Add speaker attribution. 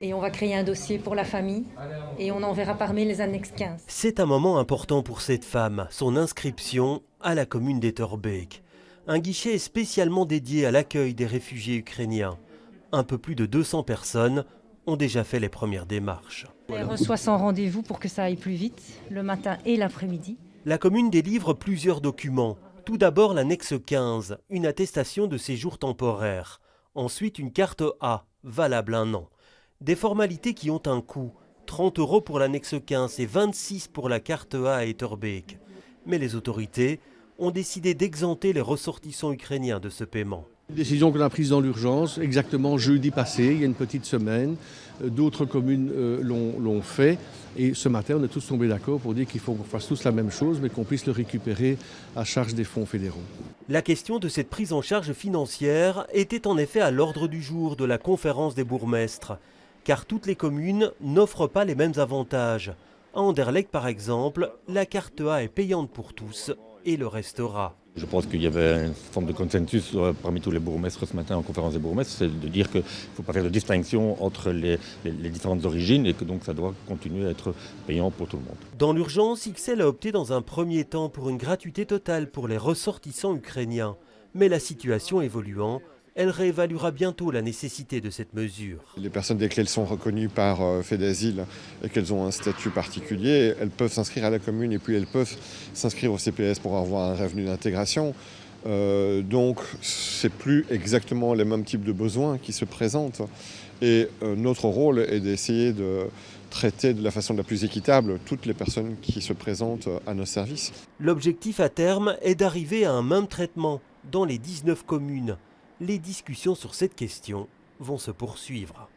Speaker 1: Et on va créer un dossier pour la famille et on enverra par mail les annexes 15.
Speaker 2: C'est un moment important pour cette femme, son inscription à la commune d'Etterbeek. Un guichet spécialement dédié à l'accueil des réfugiés ukrainiens. Un peu plus de 200 personnes ont déjà fait les premières démarches.
Speaker 1: Elle reçoit son rendez-vous pour que ça aille plus vite, le matin et l'après-midi.
Speaker 2: La commune délivre plusieurs documents. Tout d'abord l'annexe 15, une attestation de séjour temporaire. Ensuite une carte A, valable 1 an. Des formalités qui ont un coût, 30 € pour l'annexe 15 et 26 pour la carte A à Etterbeek. Mais les autorités ont décidé d'exempter les ressortissants ukrainiens de ce paiement.
Speaker 3: Une décision qu'on a prise dans l'urgence, exactement jeudi passé, il y a une petite semaine. D'autres communes l'ont fait. Et ce matin, on est tous tombés d'accord pour dire qu'il faut qu'on fasse tous la même chose, mais qu'on puisse le récupérer à charge des fonds fédéraux.
Speaker 2: La question de cette prise en charge financière était en effet à l'ordre du jour de la conférence des bourgmestres. Car toutes les communes n'offrent pas les mêmes avantages. À Anderlecht, par exemple, la carte A est payante pour tous et le restera.
Speaker 4: Je pense qu'il y avait une forme de consensus parmi tous les bourgmestres ce matin en conférence des bourgmestres, c'est de dire qu'il ne faut pas faire de distinction entre les différentes origines et que donc ça doit continuer à être payant pour tout le monde.
Speaker 2: Dans l'urgence, XL a opté dans un premier temps pour une gratuité totale pour les ressortissants ukrainiens. Mais la situation évoluant, elle réévaluera bientôt la nécessité de cette mesure.
Speaker 5: Les personnes, dès qu'elles sont reconnues par fait d'asile et qu'elles ont un statut particulier, elles peuvent s'inscrire à la commune et puis elles peuvent s'inscrire au CPS pour avoir un revenu d'intégration. Donc, c'est plus exactement les mêmes types de besoins qui se présentent. Et notre rôle est d'essayer de traiter de la façon la plus équitable toutes les personnes qui se présentent à nos services.
Speaker 2: L'objectif à terme est d'arriver à un même traitement dans les 19 communes. Les discussions sur cette question vont se poursuivre.